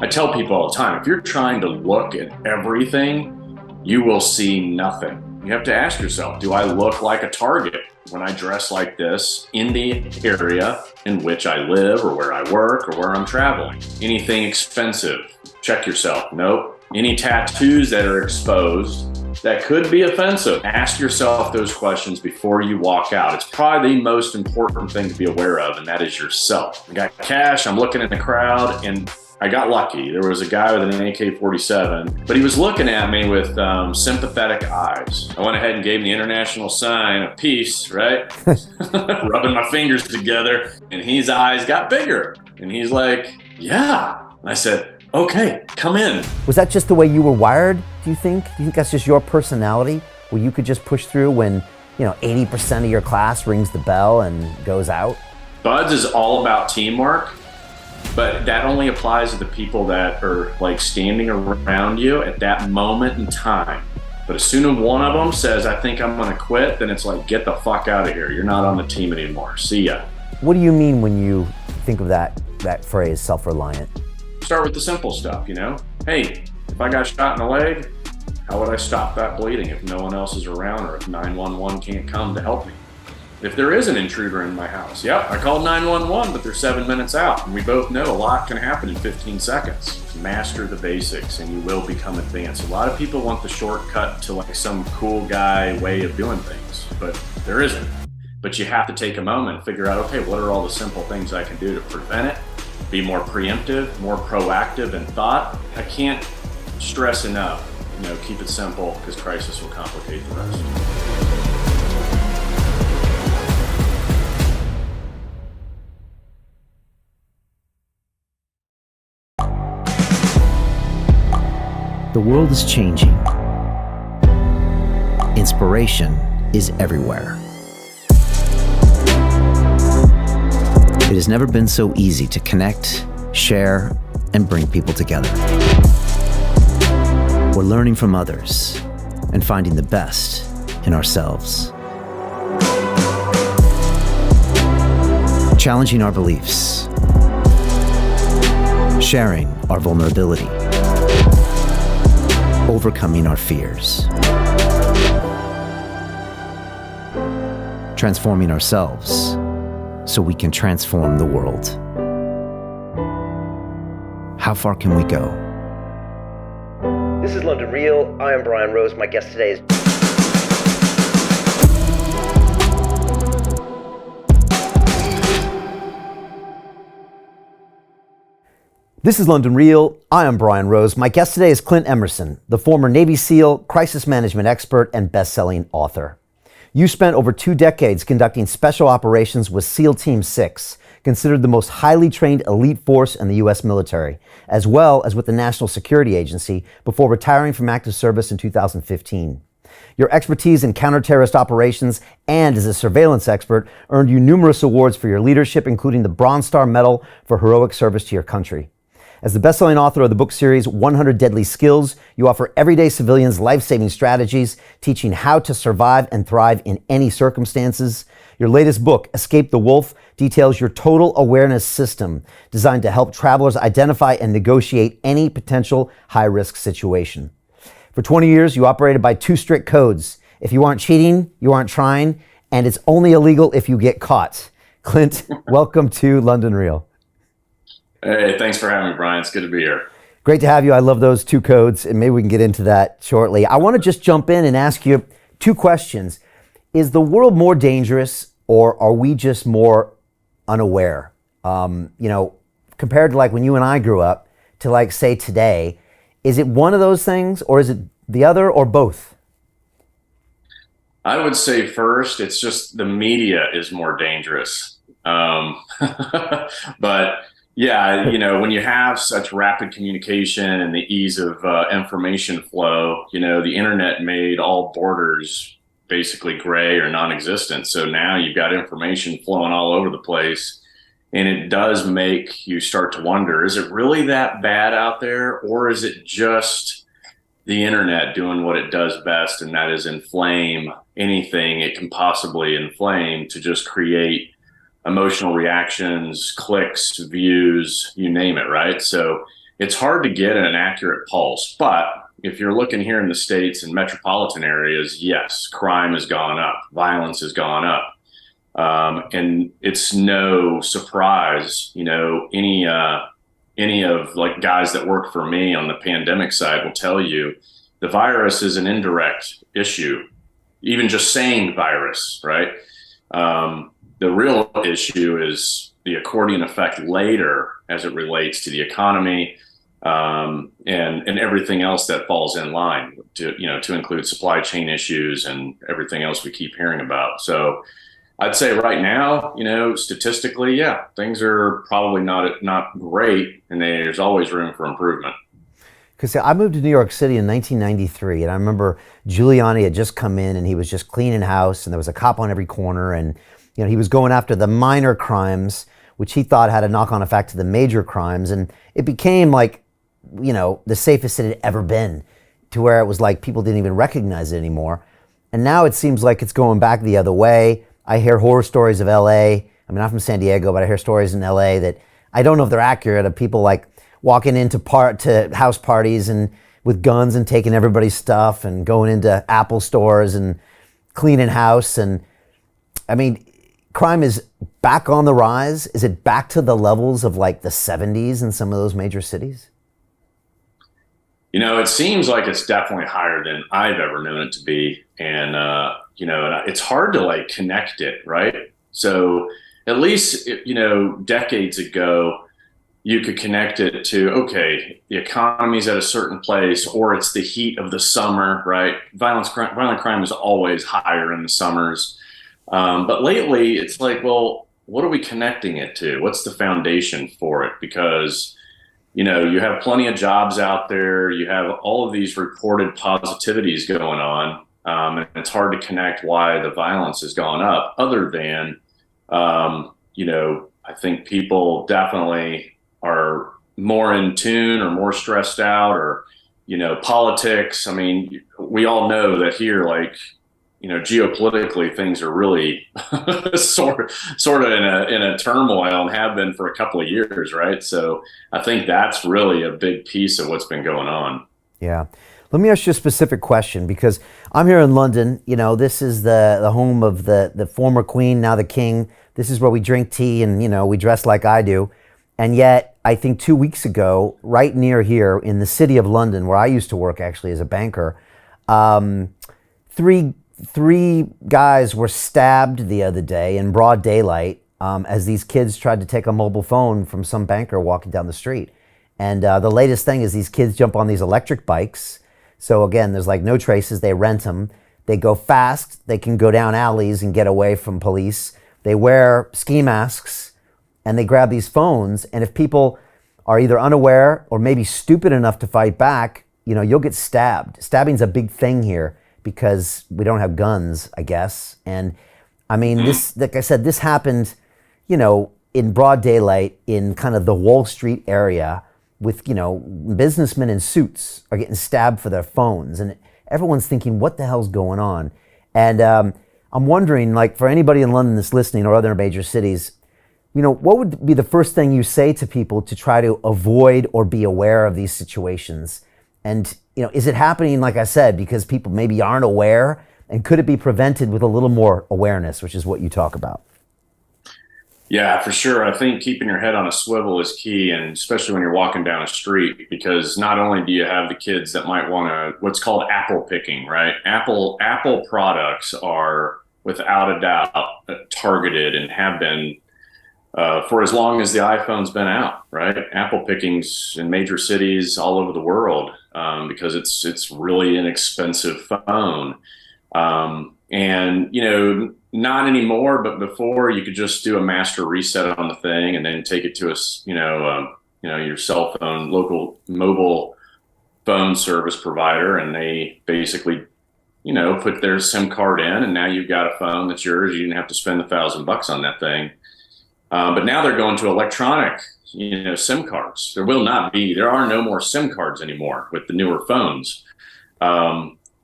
I tell people all the time, if you're trying to look at everything, you will see nothing. You have to ask yourself, do I look like a target when I dress like this in the area in which I live or where I work or where I'm traveling? Anything expensive? Check yourself. Nope. Any tattoos that are exposed that could be offensive? Ask yourself those questions before you walk out. It's probably the most important thing to be aware of, and that is yourself. I got cash, I'm looking in the crowd, and I got lucky. There was a guy with an AK-47, but he was looking at me with sympathetic eyes. I went ahead and gave him the international sign of peace, right? Rubbing my fingers together, and his eyes got bigger. And he's like, yeah. And I said, okay, come in. Was that just the way you were wired, do you think? Do you think that's just your personality, where you could just push through when, 80% of your class rings the bell and goes out? Buds is all about teamwork. But that only applies to the people that are like standing around you at that moment in time. But as soon as one of them says, I think I'm gonna quit, then it's like, get the fuck out of here. You're not on the team anymore. See ya. What do you mean when you think of that phrase, self-reliant? Start with the simple stuff, Hey, if I got shot in the leg, how would I stop that bleeding if no one else is around or if 911 can't come to help me? If there is an intruder in my house, I called 911, but they're 7 minutes out. And we both know a lot can happen in 15 seconds. Master the basics and you will become advanced. A lot of people want the shortcut to like some cool guy way of doing things, but there isn't. But you have to take a moment and figure out, okay, what are all the simple things I can do to prevent it? Be more preemptive, more proactive in thought. I can't stress enough, keep it simple because crisis will complicate the rest. The world is changing. Inspiration is everywhere. It has never been so easy to connect, share, and bring people together. We're learning from others and finding the best in ourselves. Challenging our beliefs. Sharing our vulnerability. Overcoming our fears. Transforming ourselves so we can transform the world. How far can we go? This is London Real. I am Brian Rose. My guest today is... This is London Real. I am Brian Rose. My guest today is Clint Emerson, the former Navy SEAL, crisis management expert, and best-selling author. You spent over 2 decades conducting special operations with SEAL Team 6, considered the most highly trained elite force in the U.S. military, as well as with the National Security Agency before retiring from active service in 2015. Your expertise in counter-terrorist operations and as a surveillance expert earned you numerous awards for your leadership, including the Bronze Star Medal for heroic service to your country. As the best-selling author of the book series 100 Deadly Skills, you offer everyday civilians life-saving strategies, teaching how to survive and thrive in any circumstances. Your latest book, Escape the Wolf, details your total awareness system designed to help travelers identify and negotiate any potential high-risk situation. For 20 years, you operated by 2 strict codes. If you aren't cheating, you aren't trying, and it's only illegal if you get caught. Clint, welcome to London Real. Hey, thanks for having me, Brian. It's good to be here. Great to have you. I love those 2 codes, and maybe we can get into that shortly. I want to just jump in and ask you 2 questions. Is the world more dangerous, or are we just more unaware? Compared to like when you and I grew up to like say today, is it one of those things, or is it the other, or both? I would say first, it's just the media is more dangerous. But yeah, when you have such rapid communication and the ease of information flow, the internet made all borders basically gray or non-existent. So now you've got information flowing all over the place, and it does make you start to wonder, is it really that bad out there, or is it just the internet doing what it does best, and that is inflame anything it can possibly inflame to just create emotional reactions, clicks, views, you name it, right? So it's hard to get an accurate pulse. But if you're looking here in the States and metropolitan areas, yes, crime has gone up, violence has gone up. And it's no surprise, any of like guys that work for me on the pandemic side will tell you the virus is an indirect issue, even just saying virus, right? The real issue is the accordion effect later as it relates to the economy, and everything else that falls in line to include supply chain issues and everything else we keep hearing about. So I'd say right now, statistically, yeah, things are probably not great, and there's always room for improvement. Because I moved to New York City in 1993, and I remember Giuliani had just come in, and he was just cleaning house, and there was a cop on every corner, and he was going after the minor crimes, which he thought had a knock-on effect to the major crimes, and it became like, the safest it had ever been, to where it was like people didn't even recognize it anymore. And now it seems like it's going back the other way. I hear horror stories of LA. I mean, I'm from San Diego, but I hear stories in LA that I don't know if they're accurate, of people like walking into house parties and with guns and taking everybody's stuff and going into Apple stores and cleaning house. And I mean, crime is back on the rise. Is it back to the levels of like the 70s in some of those major cities? It seems like it's definitely higher than I've ever known it to be. And, and it's hard to like connect it, right? So at least, decades ago, you could connect it to, okay, the economy's at a certain place, or it's the heat of the summer, right? Violent crime is always higher in the summers. But lately it's like, well, what are we connecting it to? What's the foundation for it? Because you have plenty of jobs out there. You have all of these reported positivities going on. And it's hard to connect why the violence has gone up, other than, I think people definitely are more in tune or more stressed out, or, politics. I mean, we all know that here, like, geopolitically, things are really sort of in a turmoil, and have been for a couple of years, right? So I think that's really a big piece of what's been going on. Yeah. Let me ask you a specific question, because I'm here in London. This is the home of the former queen, now the king. This is where we drink tea and, we dress like I do. And yet, I think 2 weeks ago, right near here in the city of London, where I used to work actually as a banker, three guys were stabbed the other day in broad daylight, as these kids tried to take a mobile phone from some banker walking down the street. And the latest thing is these kids jump on these electric bikes. So again, there's like no traces. They rent them. They go fast. They can go down alleys and get away from police. They wear ski masks, and they grab these phones. And if people are either unaware or maybe stupid enough to fight back, you'll get stabbed. Stabbing's a big thing here because we don't have guns, I guess. And I mean, this, like I said, this happened, in broad daylight in kind of the Wall Street area, with, businessmen in suits are getting stabbed for their phones. And everyone's thinking, what the hell's going on? And I'm wondering, like, for anybody in London that's listening, or other major cities, what would be the first thing you say to people to try to avoid or be aware of these situations? And, is it happening, like I said, because people maybe aren't aware? And could it be prevented with a little more awareness, which is what you talk about? Yeah, for sure. I think keeping your head on a swivel is key, and especially when you're walking down a street, because not only do you have the kids that might want to, what's called apple picking, right? Apple products are without a doubt targeted, and have been for as long as the iPhone's been out, right? Apple pickings in major cities all over the world, because it's really an expensive phone. And, not anymore, but before, you could just do a master reset on the thing and then take it to your cell phone, local mobile phone service provider. And they basically, put their SIM card in, and now you've got a phone that's yours. You didn't have to spend $1,000 on that thing. But now they're going to electronic, SIM cards. There are no more SIM cards anymore with the newer phones.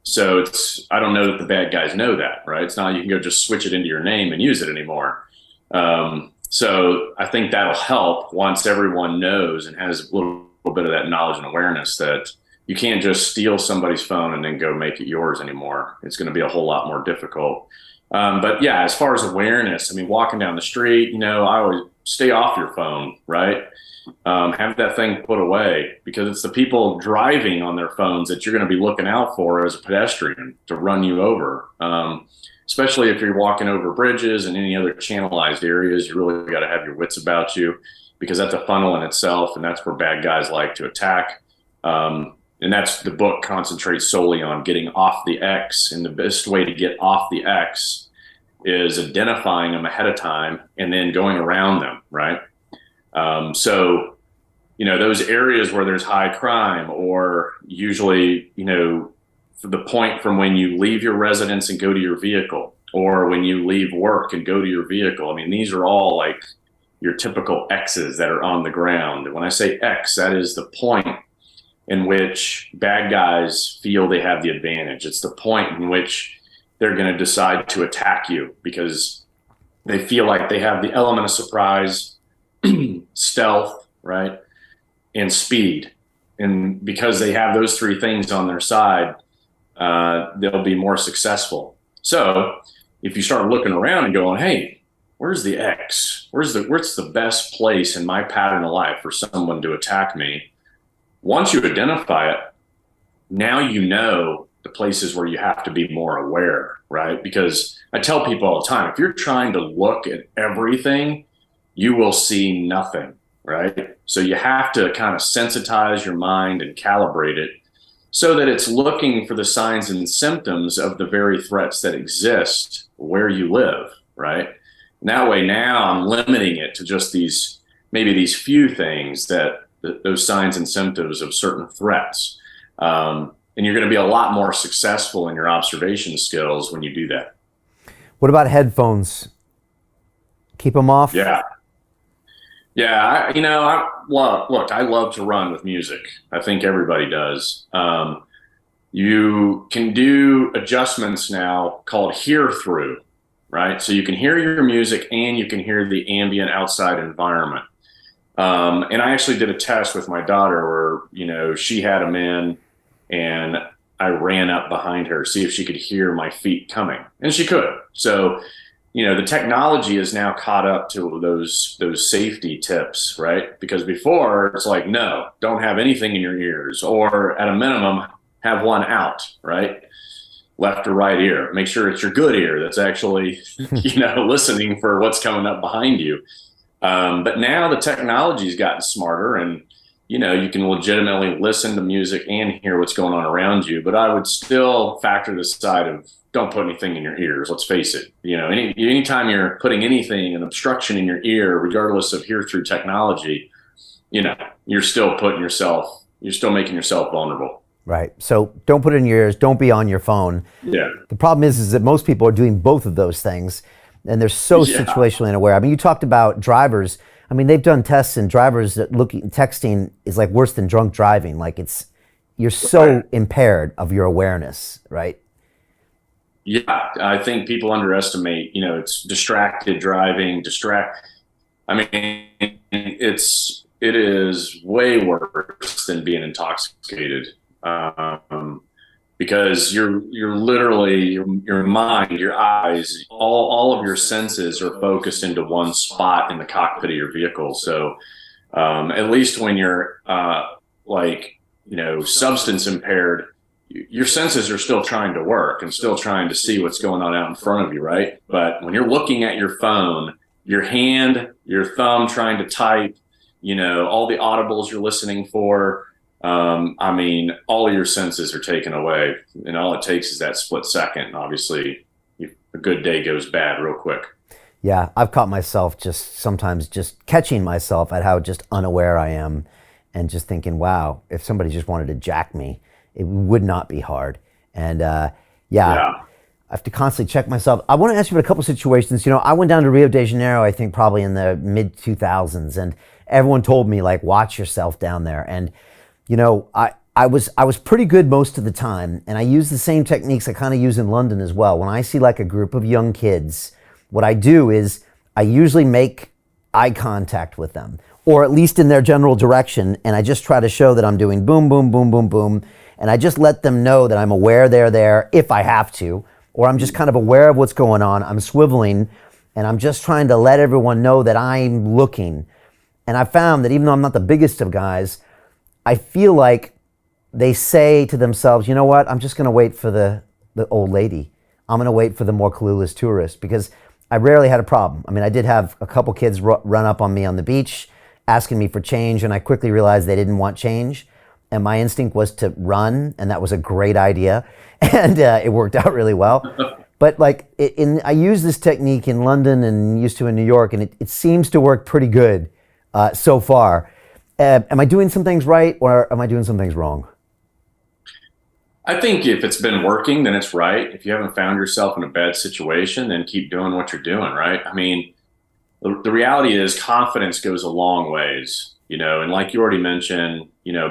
So I don't know that the bad guys know that, right? It's not like you can go just switch it into your name and use it anymore. So I think that'll help once everyone knows and has a little bit of that knowledge and awareness that you can't just steal somebody's phone and then go make it yours anymore. It's going to be a whole lot more difficult. But yeah, as far as awareness, I mean, walking down the street, I always stay off your phone, right? Have that thing put away, because it's the people driving on their phones that you're going to be looking out for as a pedestrian to run you over. Especially if you're walking over bridges and any other channelized areas, you really got to have your wits about you, because that's a funnel in itself, and that's where bad guys like to attack. And that's the book concentrates solely on getting off the X. And the best way to get off the X is identifying them ahead of time and then going around them, right? So, those areas where there's high crime, or usually, the point from when you leave your residence and go to your vehicle, or when you leave work and go to your vehicle. I mean, these are all like your typical X's that are on the ground. And when I say X, that is the point in which bad guys feel they have the advantage. It's the point in which they're going to decide to attack you, because they feel like they have the element of surprise, stealth, right, and speed. And because they have those three things on their side, they'll be more successful. So if you start looking around and going, hey, where's the X? What's the best place in my pattern of life for someone to attack me? Once you identify it, now you know the places where you have to be more aware, right? Because I tell people all the time, if you're trying to look at everything, you will see nothing, right? So you have to kind of sensitize your mind and calibrate it so that it's looking for the signs and symptoms of the very threats that exist where you live, right? And that way now I'm limiting it to just maybe these few things those signs and symptoms of certain threats. And you're going to be a lot more successful in your observation skills when you do that. What about headphones? Keep them off? Yeah. Yeah. I love to run with music. I think everybody does. You can do adjustments now called hear through, right? So you can hear your music and you can hear the ambient outside environment. And I actually did a test with my daughter where, she had them in, and I ran up behind her, see if she could hear my feet coming, and she could. So, the technology is now caught up to those safety tips, right? Because before it's like, no, don't have anything in your ears, or at a minimum, have one out, right? Left or right ear. Make sure it's your good ear that's actually, listening for what's coming up behind you. But now the technology's gotten smarter, and you can legitimately listen to music and hear what's going on around you. But I would still factor the side of don't put anything in your ears. Let's face it. Anytime you're putting anything, an obstruction in your ear, regardless of hear through technology, you're still making yourself vulnerable. Right. So don't put it in your ears. Don't be on your phone. Yeah. The problem is that most people are doing both of those things, and they're so situationally unaware. I mean, you talked about drivers. I mean, they've done tests, and drivers that texting is like worse than drunk driving. Like you're so impaired of your awareness, right? Yeah, I think people underestimate, it's distracted driving, I mean, it is way worse than being intoxicated. Because you're literally, your mind, your eyes, all of your senses are focused into one spot in the cockpit of your vehicle. So at least when you're substance impaired, your senses are still trying to work and still trying to see what's going on out in front of you, right? But when you're looking at your phone, your hand, your thumb trying to type, all the audibles you're listening for, all of your senses are taken away, and all it takes is that split second. Obviously, a good day goes bad real quick. Yeah, I've caught myself sometimes catching myself at how just unaware I am, and just thinking, wow, if somebody just wanted to jack me, it would not be hard. And I have to constantly check myself. I want to ask you about a couple situations. I went down to Rio de Janeiro, I think probably in the mid 2000s, and everyone told me, like, watch yourself down there. And I was pretty good most of the time, and I use the same techniques I kind of use in London as well. When I see like a group of young kids, what I do is I usually make eye contact with them. or at least in their general direction, and I just try to show that I'm doing boom, boom, boom, boom, boom, and I just let them know that I'm aware they're there if I have to, or I'm just kind of aware of what's going on. I'm swiveling, and I'm just trying to let everyone know that I'm looking. And I found that even though I'm not the biggest of guys, I feel like they say to themselves, you know what, I'm just going to wait for the old lady. I'm going to wait for the more clueless tourist, because I rarely had a problem. I mean, I did have a couple kids run up on me on the beach asking me for change, and I quickly realized they didn't want change. And my instinct was to run, and that was a great idea. And it worked out really well. But like, I use this technique in London and used to in New York, and it seems to work pretty good so far. Am I doing some things right, or am I doing some things wrong? I think if it's been working, then it's right. If you haven't found yourself in a bad situation, then keep doing what you're doing, right? I mean, the reality is confidence goes a long ways, and like you already mentioned,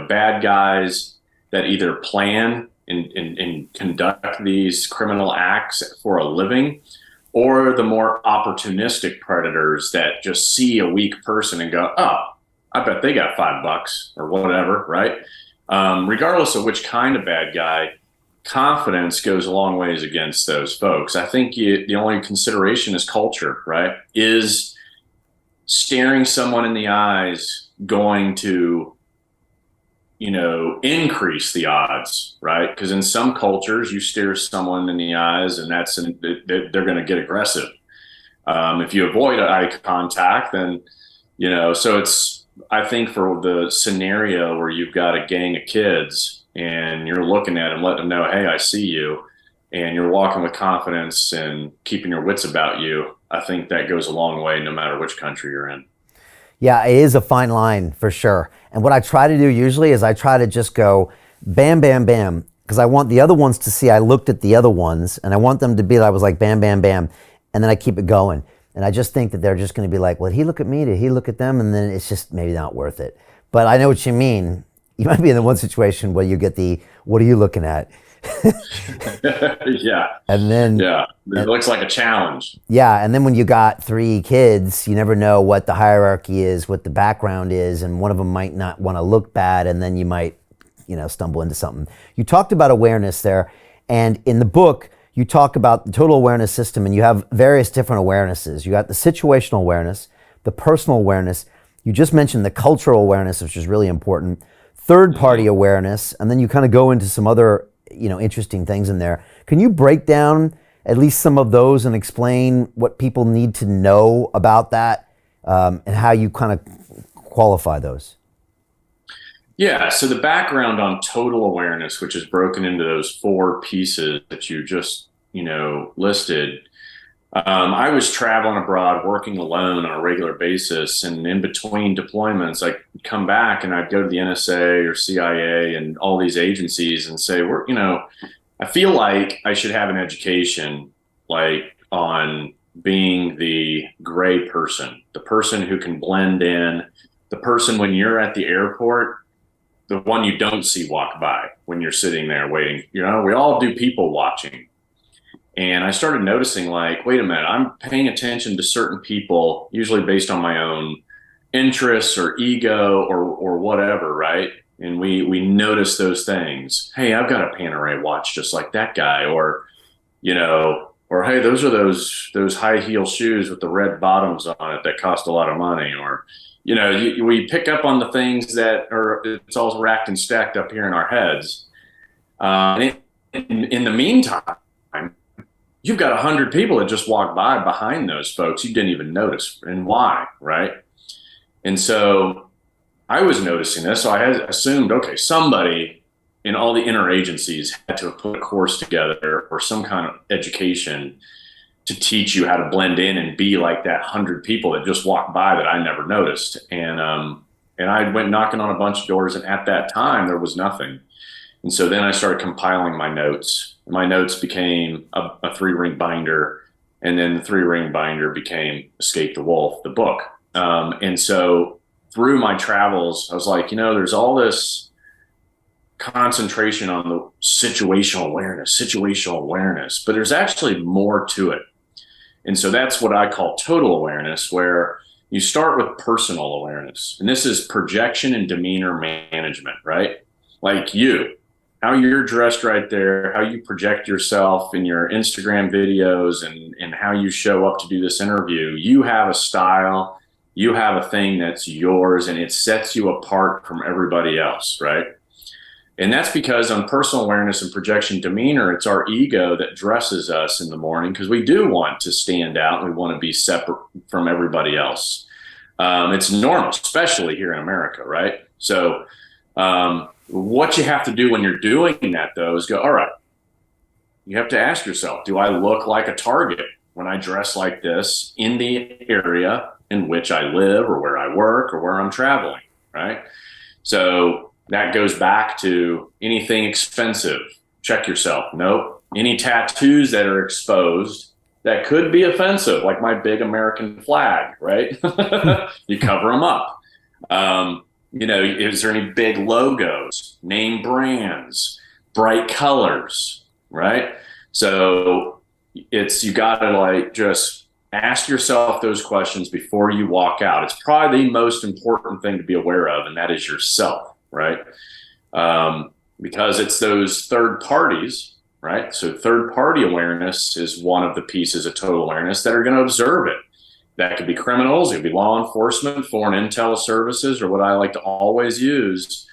bad guys that either plan and conduct these criminal acts for a living, or the more opportunistic predators that just see a weak person and go, oh, I bet they got $5 or whatever, right? Regardless of which kind of bad guy, confidence goes a long ways against those folks. I think the only consideration is culture, right? Is staring someone in the eyes going to, increase the odds, right? Because in some cultures, you stare someone in the eyes and they're going to get aggressive. If you avoid eye contact, then, so I think for the scenario where you've got a gang of kids and you're looking at them, letting them know, hey, I see you, and you're walking with confidence and keeping your wits about you, I think that goes a long way no matter which country you're in. Yeah, it is a fine line for sure. And what I try to do usually is I try to just go bam, bam, bam, because I want the other ones to see I looked at the other ones, and I want them to be, I was like bam, bam, bam, and then I keep it going. And I just think that they're just going to be like, well, did he look at me? Did he look at them? And then it's just maybe not worth it. But I know what you mean. You might be in the one situation where you get the, what are you looking at? Yeah. And then, yeah, it looks like a challenge. Yeah. And then when you got 3 kids, you never know what the hierarchy is, what the background is. And one of them might not want to look bad. And then you might, stumble into something. You talked about awareness there. And in the book, you talk about the total awareness system, and you have various different awarenesses. You got the situational awareness, the personal awareness. You just mentioned the cultural awareness, which is really important. Third-party awareness, and then you kind of go into some other, interesting things in there. Can you break down at least some of those and explain what people need to know about that, and how you kind of qualify those? Yeah, so the background on total awareness, which is broken into those 4 pieces that you just, listed. I was traveling abroad, working alone on a regular basis, and in between deployments, I'd come back and I'd go to the NSA or CIA and all these agencies and say, I feel like I should have an education, like on being the gray person, the person who can blend in, the person when you're at the airport, the one you don't see walk by when you're sitting there waiting. We all do people watching. And I started noticing, like, wait a minute, I'm paying attention to certain people, usually based on my own interests or ego or whatever, right? And we notice those things. Hey, I've got a Panerai watch just like that guy, or hey, those are those high heel shoes with the red bottoms on it that cost a lot of money, or we pick up on the things that are, it's all racked and stacked up here in our heads. And in the meantime, you've got 100 people that just walk by behind those folks you didn't even notice, and why, right? And so I was noticing this, so I had assumed, okay, somebody in all the interagencies had to have put a course together or some kind of education to teach you how to blend in and be like that 100 people that just walked by that I never noticed. And I went knocking on a bunch of doors, and at that time there was nothing. And so then I started compiling my notes. My notes became a 3-ring binder, and then the 3-ring binder became Escape the Wolf, the book. And so through my travels, I was like, there's all this concentration on the situational awareness, but there's actually more to it. And so that's what I call total awareness, where you start with personal awareness. And this is projection and demeanor management, right? Like how you're dressed right there, how you project yourself in your Instagram videos, and how you show up to do this interview. You have a style, you have a thing that's yours, and it sets you apart from everybody else, right? And that's because on personal awareness and projection demeanor, it's our ego that dresses us in the morning because we do want to stand out. We want to be separate from everybody else. It's normal, especially here in America, right? So what you have to do when you're doing that, though, is go, all right, you have to ask yourself, do I look like a target when I dress like this in the area in which I live or where I work or where I'm traveling, right? So that goes back to anything expensive. Check yourself. Nope. Any tattoos that are exposed that could be offensive, like my big American flag, right? You cover them up. Is there any big logos, name brands, bright colors, right? So you got to just ask yourself those questions before you walk out. It's probably the most important thing to be aware of, and that is yourself, right? Because it's those third parties, right? So third party awareness is one of the pieces of total awareness that are going to observe it. That could be criminals, it could be law enforcement, foreign intel services, or what I like to always use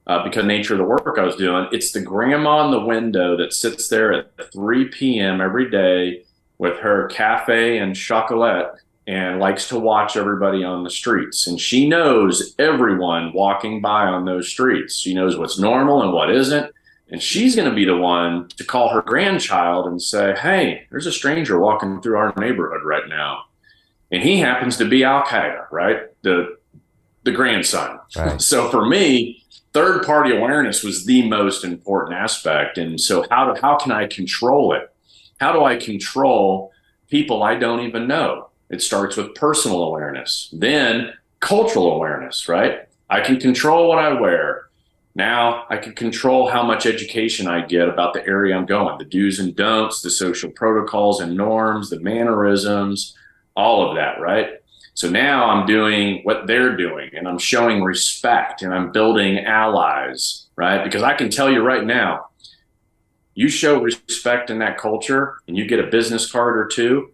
because of the nature of the work I was doing. It's the grandma in the window that sits there at 3 p.m. every day with her cafe and chocolate and likes to watch everybody on the streets. And she knows everyone walking by on those streets. She knows what's normal and what isn't. And she's going to be the one to call her grandchild and say, hey, there's a stranger walking through our neighborhood right now. And he happens to be Al-Qaeda, right? The grandson. Right. So for me, third party awareness was the most important aspect. And so how can I control it? How do I control people I don't even know? It starts with personal awareness, then cultural awareness, right? I can control what I wear. Now I can control how much education I get about the area I'm going, the do's and don'ts, the social protocols and norms, the mannerisms, all of that, right? So now I'm doing what they're doing and I'm showing respect and I'm building allies, right? Because I can tell you right now, you show respect in that culture and you get a business card or two,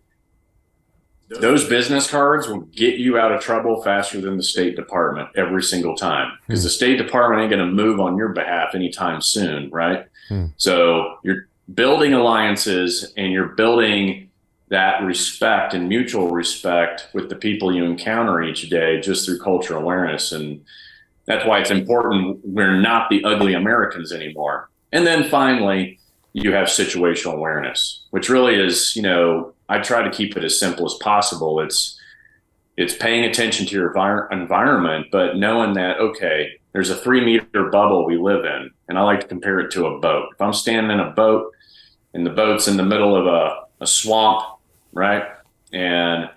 those business cards will get you out of trouble faster than the State Department every single time, because the State Department ain't going to move on your behalf anytime soon, right? So you're building alliances and you're building that respect and mutual respect with the people you encounter each day just through cultural awareness. And that's why it's important we're not the ugly Americans anymore. And then finally, you have situational awareness, which really is, I try to keep it as simple as possible. It's paying attention to your environment, but knowing that, okay, there's a 3-meter bubble we live in. And I like to compare it to a boat. If I'm standing in a boat and the boat's in the middle of a swamp, right? And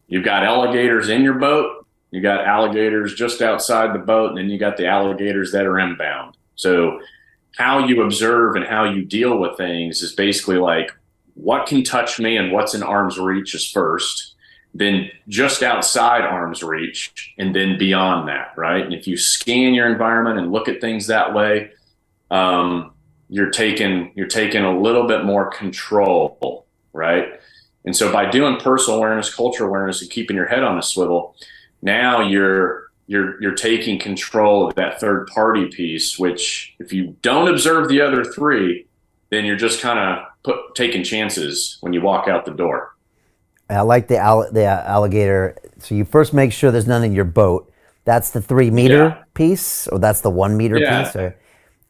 you've got alligators in your boat, you got alligators just outside the boat, and then you got the alligators that are inbound. So how you observe and how you deal with things is basically like, what can touch me and what's in arm's reach is first, then just outside arm's reach, and then beyond that, right? And if you scan your environment and look at things that way, you're taking a little bit more control, right? And so by doing personal awareness, cultural awareness, and keeping your head on a swivel, now you're taking control of that third party piece, which if you don't observe the other three, then you're just kind of taking chances when you walk out the door. I like the alligator. So you first make sure there's none in your boat. That's the 3-meter piece, or that's the 1-meter piece?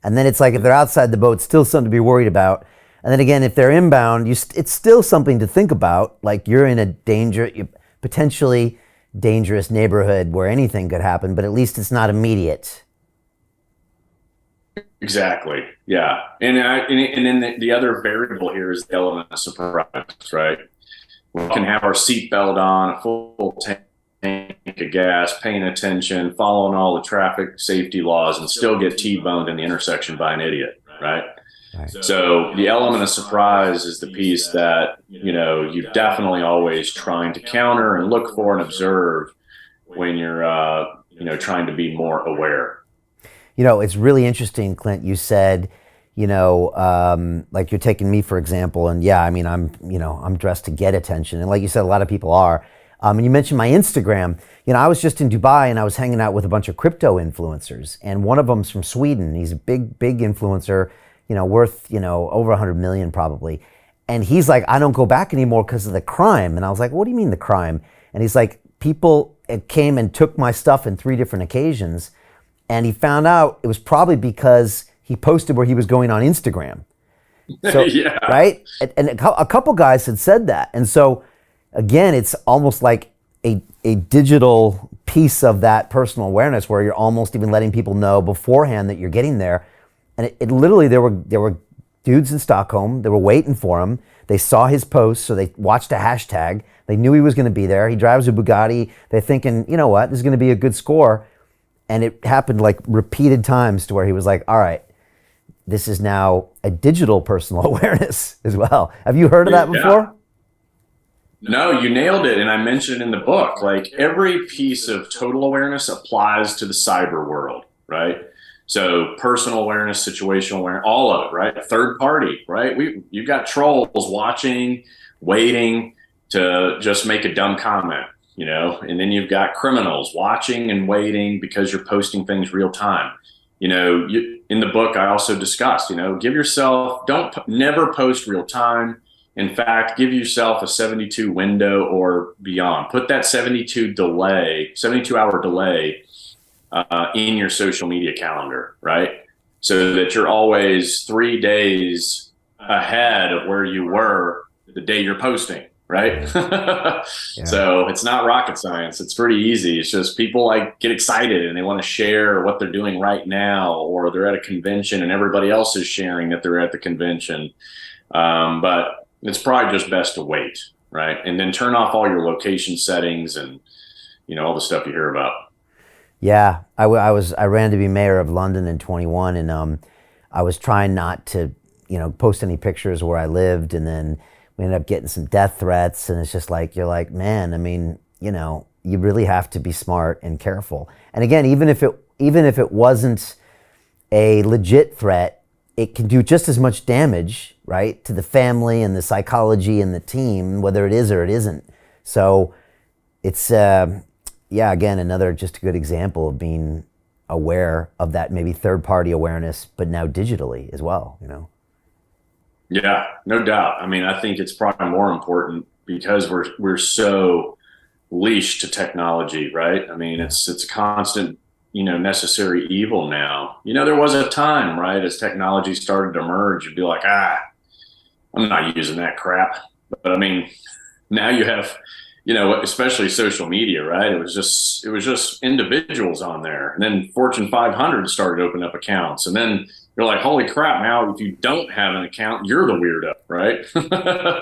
And then it's like if they're outside the boat, still something to be worried about. And then again, if they're inbound, it's still something to think about. Like you're in a potentially dangerous neighborhood where anything could happen, but at least it's not immediate. Exactly. Yeah. And then the other variable here is the element of surprise, right? We can have our seatbelt on, a full tank of gas, paying attention, following all the traffic safety laws, and still get T-boned in the intersection by an idiot, right? So the element of surprise is the piece that, you're definitely always trying to counter and look for and observe when you're, trying to be more aware. It's really interesting, Clint. You said, like you're taking me, for example, and yeah, I mean, I'm dressed to get attention. And like you said, a lot of people are. And you mentioned my Instagram. I was just in Dubai and I was hanging out with a bunch of crypto influencers. And one of them's from Sweden. He's a big influencer, worth, over 100 million probably. And he's like, I don't go back anymore because of the crime. And I was like, what do you mean the crime? And he's like, people came and took my stuff in 3 different occasions. And he found out it was probably because he posted where he was going on Instagram. So, Yeah. right? And a couple guys had said that. And so, again, it's almost like a digital piece of that personal awareness where you're almost even letting people know beforehand that you're getting there. And it literally, there were dudes in Stockholm that were waiting for him. They saw his post, so they watched a hashtag. They knew he was going to be there. He drives a Bugatti. They're thinking, you know what, this is going to be a good score. And it happened like repeated times to where he was like, all right, this is now a digital personal awareness as well. Have you heard of that before? No, you nailed it. And I mentioned in the book, like every piece of total awareness applies to the cyber world, right? So personal awareness, situational awareness, all of it, right? Third party, right? You've got trolls watching, waiting to just make a dumb comment, and then you've got criminals watching and waiting because you're posting things real time. In the book, I also discussed, give yourself, never post real time. In fact, give yourself a 72 window or beyond. Put that 72-hour delay in your social media calendar, right? So that you're always 3 days ahead of where you were the day you're posting, right? Yeah. So it's not rocket science. It's pretty easy. It's just people get excited and they want to share what they're doing right now, or they're at a convention and everybody else is sharing that they're at the convention. But it's probably just best to wait, right? And then turn off all your location settings and, all the stuff you hear about. Yeah, I ran to be mayor of London in 21, and I was trying not to, post any pictures where I lived, and then we ended up getting some death threats, and it's just like, you're like, man, I mean, you really have to be smart and careful. And again, even if it wasn't a legit threat, it can do just as much damage, right, to the family and the psychology and the team, whether it is or it isn't. So it's, again, another just a good example of being aware of that maybe third-party awareness, but now digitally as well, Yeah, no doubt. I mean, I think it's probably more important because we're so leashed to technology, right? I mean, it's a constant, necessary evil now. There was a time, right, as technology started to emerge, you'd be like, I'm not using that crap. But I mean, now you have, especially social media, right? It was just individuals on there. And then Fortune 500 started opening up accounts. And then you're like, holy crap, now if you don't have an account, you're the weirdo, right?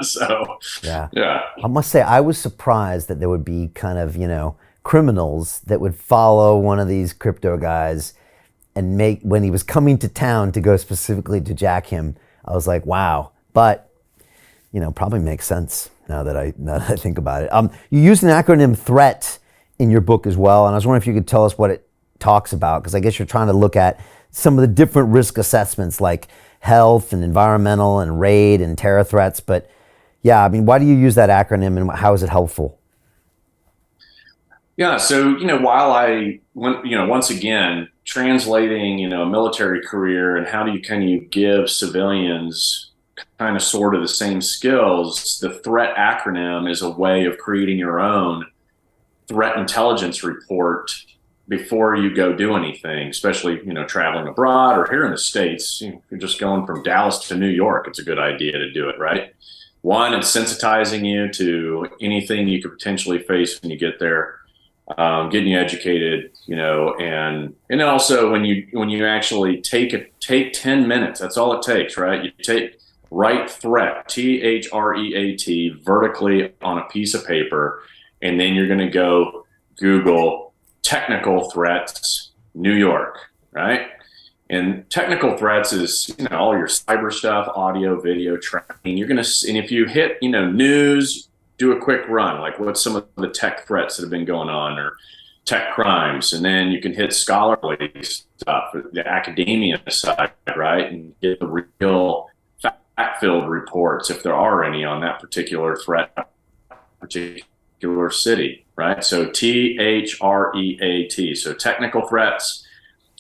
So, yeah. I must say, I was surprised that there would be kind of, criminals that would follow one of these crypto guys and when he was coming to town to go specifically to jack him. I was like, wow. But, probably makes sense now that I think about it. You used an acronym THREAT in your book as well. And I was wondering if you could tell us what it talks about, because I guess you're trying to look at some of the different risk assessments like health and environmental and raid and terror threats. But yeah, I mean, why do you use that acronym and how is it helpful? Yeah. So, while once again, translating, a military career and how can you give civilians kind of sort of the same skills, the THREAT acronym is a way of creating your own threat intelligence report before you go do anything, especially, traveling abroad or here in the States. If you're just going from Dallas to New York, it's a good idea to do it, right? One, it's sensitizing you to anything you could potentially face when you get there. Getting you educated, and also when you actually take 10 minutes, that's all it takes, right? You write threat, THREAT, vertically on a piece of paper, and then you're going to go Google technical threats, New York, right? And technical threats is, all your cyber stuff, audio, video tracking. And if you hit, news, do a quick run, like what's some of the tech threats that have been going on or tech crimes. And then you can hit scholarly stuff, the academia side, right? And get the real fact-filled reports, if there are any, on that particular threat, particular city, right? So THREAT. So technical threats,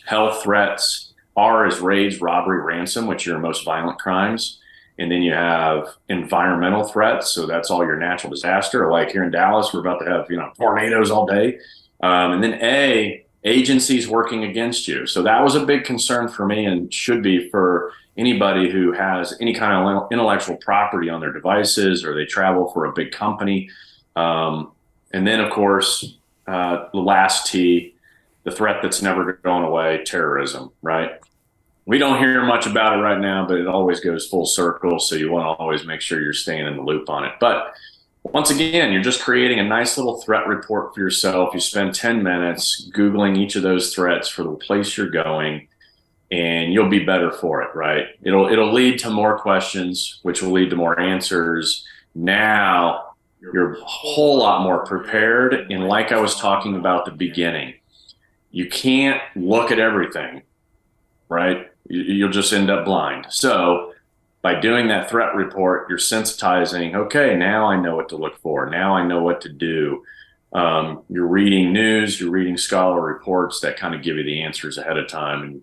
health threats. R is raids, robbery, ransom, which are your most violent crimes. And then you have environmental threats. So that's all your natural disaster. Like here in Dallas, we're about to have, tornadoes all day. And then A, agencies working against you. So that was a big concern for me, and should be for anybody who has any kind of intellectual property on their devices, or they travel for a big company. And then, of course, the last T, the threat that's never going away, terrorism, right? We don't hear much about it right now, but it always goes full circle. So you want to always make sure you're staying in the loop on it. But once again, you're just creating a nice little threat report for yourself. You spend 10 minutes Googling each of those threats for the place you're going, and you'll be better for it, right? It'll lead to more questions, which will lead to more answers. Now you're a whole lot more prepared. And like I was talking about at the beginning, you can't look at everything, right? You'll just end up blind. So by doing that threat report, you're sensitizing, okay, now I know what to look for. Now I know what to do. You're reading news, you're reading scholar reports that kind of give you the answers ahead of time. And,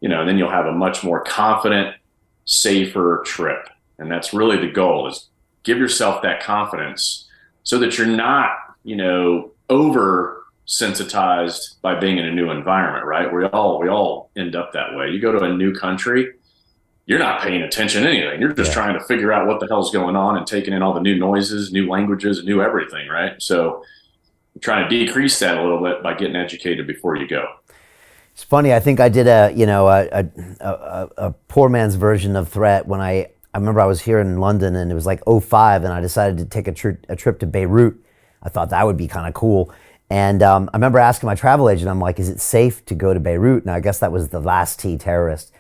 then you'll have a much more confident, safer trip. And that's really the goal, is give yourself that confidence so that you're not, over sensitized by being in a new environment, right? We all end up that way. You go to a new country, you're not paying attention to anything. You're just trying to figure out what the hell's going on and taking in all the new noises, new languages, new everything, right? So I'm trying to decrease that a little bit by getting educated before you go. It's funny. I think I did a poor man's version of threat when I remember I was here in London, and it was like '05, and I decided to take a trip to Beirut. I thought that would be kind of cool. And I remember asking my travel agent, I'm like, is it safe to go to Beirut? Now, I guess that was the last T, terrorist.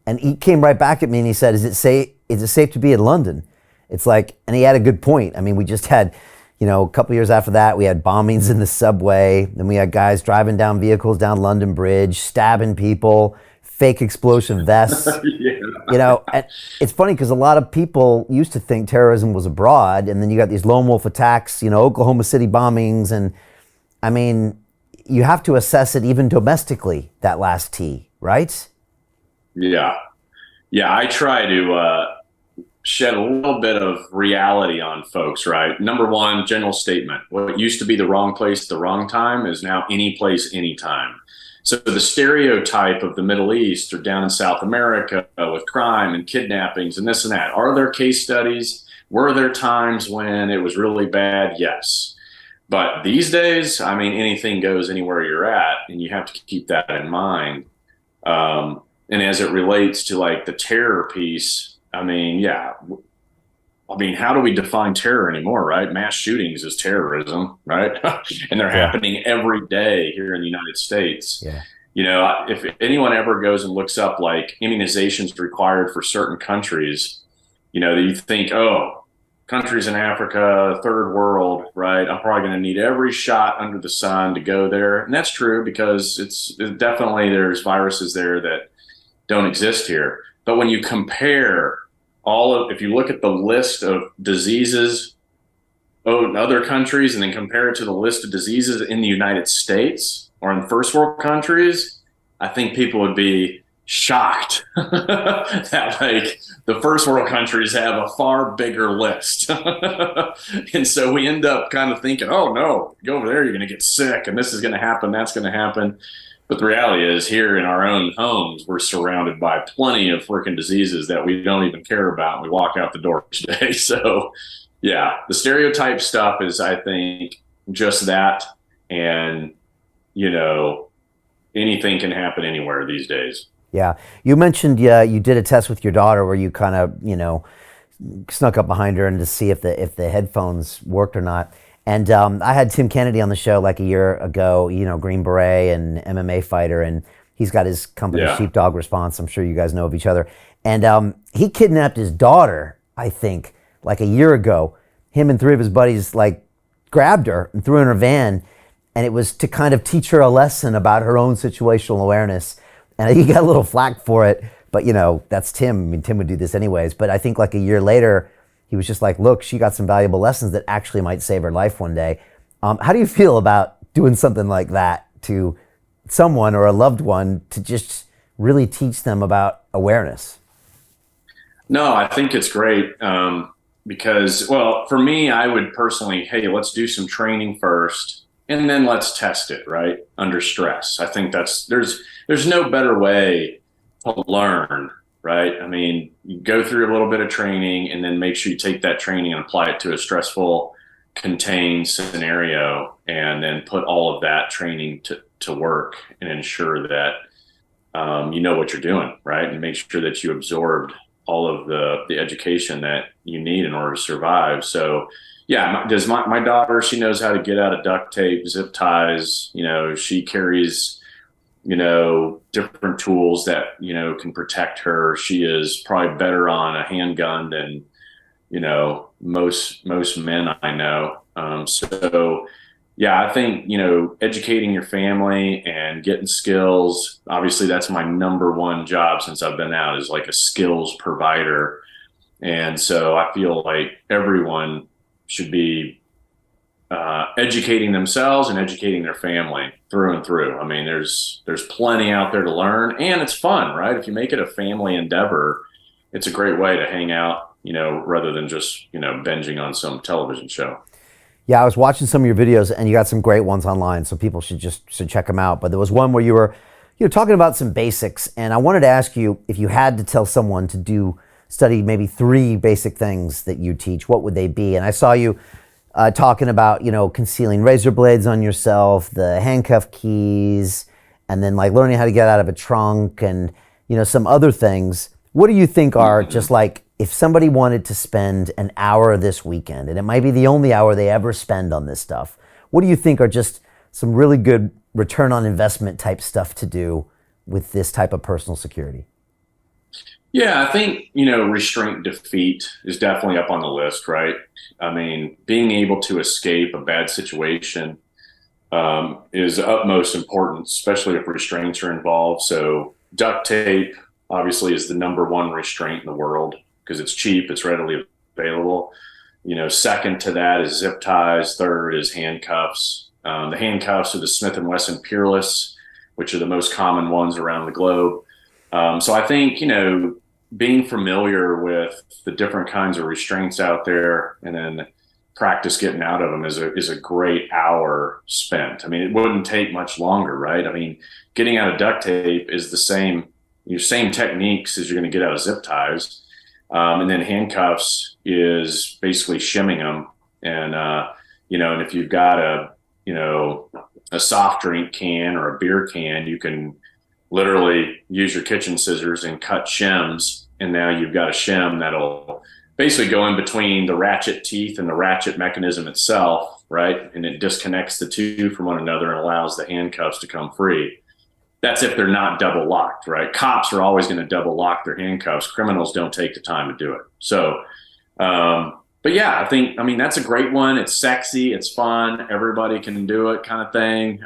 And he came right back at me and he said, is it safe to be in London? It's like, and he had a good point. I mean, we just had, a couple years after that, we had bombings in the subway. Then we had guys driving down vehicles down London Bridge, stabbing people, fake explosion vests. And it's funny because a lot of people used to think terrorism was abroad. And then you got these lone wolf attacks, Oklahoma City bombings. And I mean, you have to assess it even domestically, that last T, right? Yeah. I try to shed a little bit of reality on folks, right? Number one, general statement. What used to be the wrong place at the wrong time is now any place, anytime. So the stereotype of the Middle East or down in South America with crime and kidnappings and this and that, are there case studies? Were there times when it was really bad? Yes. But these days, I mean, anything goes anywhere you're at, and you have to keep that in mind. And as it relates to like the terror piece, I mean, how do we define terror anymore, right? Mass shootings is terrorism, right? And they're happening every day here in the United States. Yeah. If anyone ever goes and looks up like immunizations required for certain countries, you think, oh, countries in Africa, third world, right? I'm probably going to need every shot under the sun to go there. And that's true, because it's definitely, there's viruses there that don't exist here. But when you compare if you look at the list of diseases in other countries and then compare it to the list of diseases in the United States or in first world countries, I think people would be shocked that like the first world countries have a far bigger list. And so we end up kind of thinking, oh no, go over there, you're going to get sick and this is going to happen, that's going to happen. But the reality is, here in our own homes, we're surrounded by plenty of freaking diseases that we don't even care about. We walk out the door each day. So yeah, the stereotype stuff is, I think, just that. And, anything can happen anywhere these days. Yeah. You mentioned you did a test with your daughter where you kind of, snuck up behind her and to see if the headphones worked or not. And I had Tim Kennedy on the show like a year ago, Green Beret and MMA fighter. And He's got his company, Yeah. Sheepdog Response. I'm sure you guys know of each other. And he kidnapped his daughter, I think, like a year ago. Him and three of his buddies like grabbed her and threw her in her van. And it was to kind of teach her a lesson about her own situational awareness. And he got a little flack for it. But, you know, that's Tim. I mean, Tim would do this anyways. But I think like a year later, he was just like, look, she got some valuable lessons that actually might save her life one day. How do you feel about doing something like that to someone or a loved one to just really teach them about awareness? No, I think it's great because, well, for me, I would personally, hey, let's do some training first, and then let's test it, right? Under stress. I think there's no better way to learn, right? I mean, you go through a little bit of training and then make sure you take that training and apply it to a stressful, contained scenario, and then put all of that training to work and ensure that you know what you're doing, right? And make sure that you absorbed all of the education that you need in order to survive. So yeah, my daughter, she knows how to get out of duct tape, zip ties, you know, she carries, you know, different tools that, you know, can protect her. She is probably better on a handgun than, you know, most men I know. So yeah, I think, you know, educating your family and getting skills, obviously that's my number one job since I've been out, is like a skills provider. And so I feel like everyone should be educating themselves and educating their family through and through. I mean, there's plenty out there to learn, and it's fun, right? If you make it a family endeavor, it's a great way to hang out, you know, rather than just, you know, binging on some television show. Yeah, I was watching some of your videos, and you got some great ones online, so people should check them out. But there was one where you were talking about some basics, and I wanted to ask you, if you had to tell someone to study maybe 3 basic things that you teach, what would they be? And I saw you talking about, you know, concealing razor blades on yourself, the handcuff keys, and then like learning how to get out of a trunk, and, you know, some other things. What do you think are just like, if somebody wanted to spend an hour this weekend, and it might be the only hour they ever spend on this stuff, what do you think are just some really good return on investment type stuff to do with this type of personal security? Yeah, I think, you know, restraint defeat is definitely up on the list, right? I mean, being able to escape a bad situation is utmost important, especially if restraints are involved. So duct tape obviously is the number one restraint in the world because it's cheap, it's readily available. You know, second to that is zip ties. Third is handcuffs. The handcuffs are the Smith & Wesson Peerless, which are the most common ones around the globe. So I think, you know, being familiar with the different kinds of restraints out there and then practice getting out of them is a great hour spent. I mean, it wouldn't take much longer, right? I mean, getting out of duct tape is the same techniques as you're going to get out of zip ties. And then handcuffs is basically shimming them. And, you know, and if you've got a soft drink can or a beer can, you can literally use your kitchen scissors and cut shims. And now you've got a shim that'll basically go in between the ratchet teeth and the ratchet mechanism itself, right? And it disconnects the two from one another and allows the handcuffs to come free. That's if they're not double locked, right? Cops are always going to double lock their handcuffs. Criminals don't take the time to do it. So, but yeah, I mean, that's a great one. It's sexy. It's fun. Everybody can do it, kind of thing.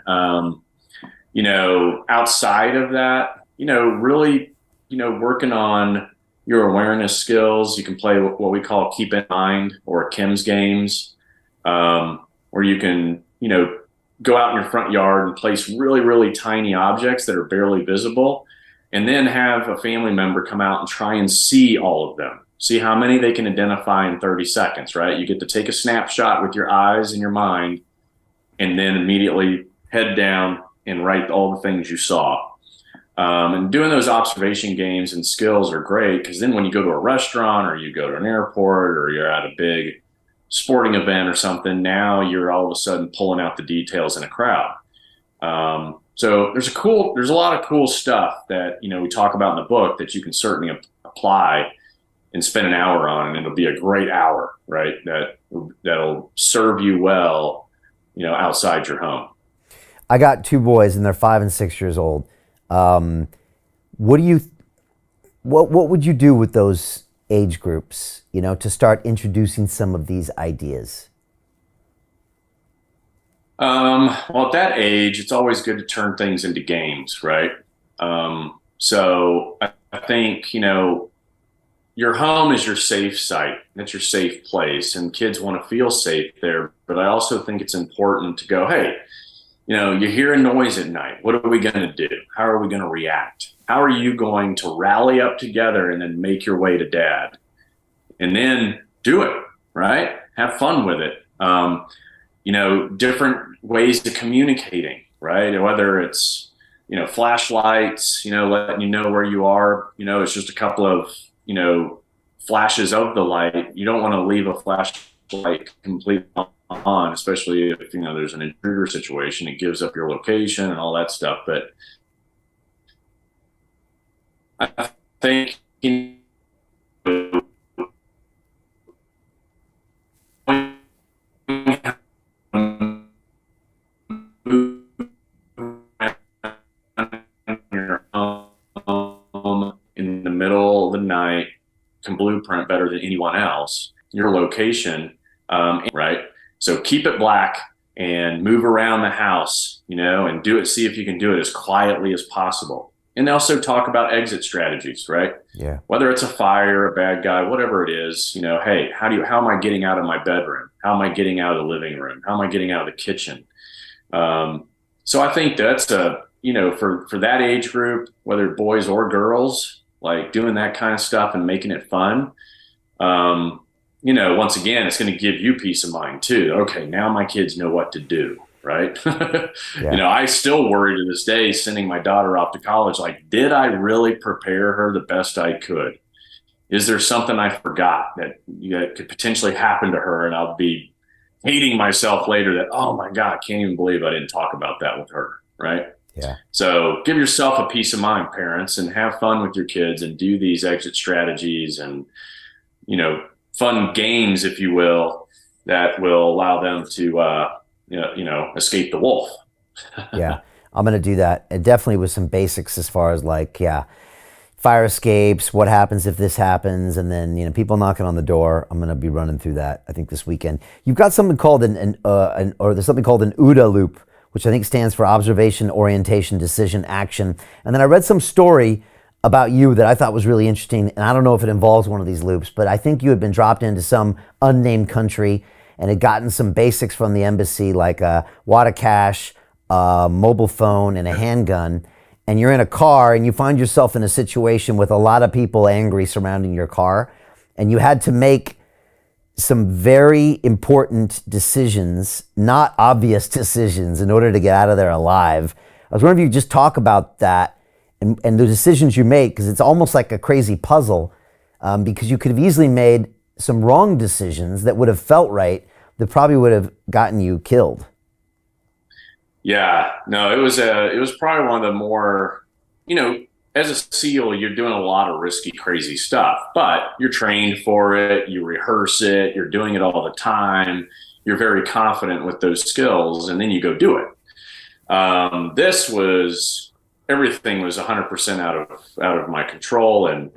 You know, outside of that, you know, really, you know, working on your awareness skills. You can play what we call keep in mind or Kim's games, where you can, you know, go out in your front yard and place really, really tiny objects that are barely visible, and then have a family member come out and try and see all of them. See how many they can identify in 30 seconds, right? You get to take a snapshot with your eyes and your mind, and then immediately head down and write all the things you saw. And doing those observation games and skills are great because then when you go to a restaurant or you go to an airport or you're at a big sporting event or something, now you're all of a sudden pulling out the details in a crowd. So there's a lot of cool stuff that, you know, we talk about in the book that you can certainly apply and spend an hour on, and it'll be a great hour, right? That'll serve you well, you know, outside your home. I got 2 boys, and they're 5 and 6 years old. What do you, what would you do with those age groups, to start introducing some of these ideas? Well, at that age, it's always good to turn things into games, right? So I think, your home is your safe site. It's your safe place, and kids want to feel safe there. But I also think it's important to go, hey, you hear a noise at night. What are we going to do? How are we going to react? How are you going to rally up together and then make your way to dad? And then do it, right? Have fun with it. Different ways of communicating, right? Whether it's, flashlights, letting you know where you are, it's just a couple of, flashes of the light. You don't want to leave a flashlight completely on, especially if, there's an intruder situation. It gives up your location and all that stuff. But I think, in the middle of the night can blueprint better than anyone else your location, right? So keep it black and move around the house, and do it. See if you can do it as quietly as possible. And also talk about exit strategies, right? Yeah. Whether it's a fire, a bad guy, whatever it is, hey, how am I getting out of my bedroom? How am I getting out of the living room? How am I getting out of the kitchen? So I think that's for that age group, whether boys or girls, like doing that kind of stuff and making it fun. Once again, it's going to give you peace of mind too. Okay, now my kids know what to do, right? Yeah. I still worry to this day sending my daughter off to college. Like, did I really prepare her the best I could? Is there something I forgot that could potentially happen to her, and I'll be hating myself later that, oh my God, I can't even believe I didn't talk about that with her, right? Yeah. So give yourself a peace of mind, parents, and have fun with your kids and do these exit strategies and, fun games, if you will, that will allow them to, escape the wolf. Yeah. I'm going to do that. And definitely with some basics as far as fire escapes, what happens if this happens, and then, people knocking on the door. I'm going to be running through that, I think, this weekend. You've got something called there's something called an OODA loop, which I think stands for observation, orientation, decision, action. And then I read some story about you that I thought was really interesting, and I don't know if it involves one of these loops, but I think you had been dropped into some unnamed country and had gotten some basics from the embassy, like a wad of cash, a mobile phone, and a handgun. And you're in a car, and you find yourself in a situation with a lot of people angry surrounding your car, and you had to make some very important decisions, not obvious decisions, in order to get out of there alive. I was wondering if you could just talk about that and the decisions you make, because it's almost like a crazy puzzle, because you could have easily made some wrong decisions that would have felt right, that probably would have gotten you killed. Yeah, no, it was probably one of the more, as a SEAL, you're doing a lot of risky, crazy stuff, but you're trained for it. You rehearse it. You're doing it all the time. You're very confident with those skills, and then you go do it. Everything was 100% out of my control, and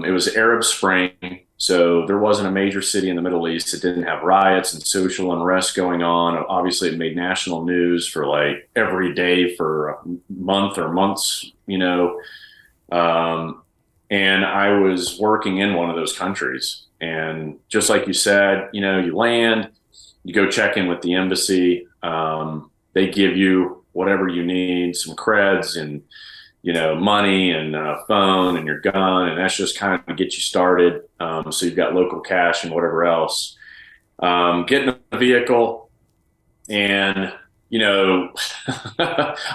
it was Arab Spring, so there wasn't a major city in the Middle East that didn't have riots and social unrest going on. Obviously, it made national news for like every day for a month or months, and I was working in one of those countries. And just like you said, you land, you go check in with the embassy. They give you whatever you need, some creds and, money and a phone and your gun. And that's just kind of get you started. So you've got local cash and whatever else. Get in the vehicle and, a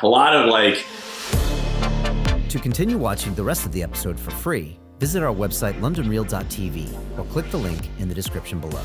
lot of To continue watching the rest of the episode for free, visit our website londonreal.tv or click the link in the description below.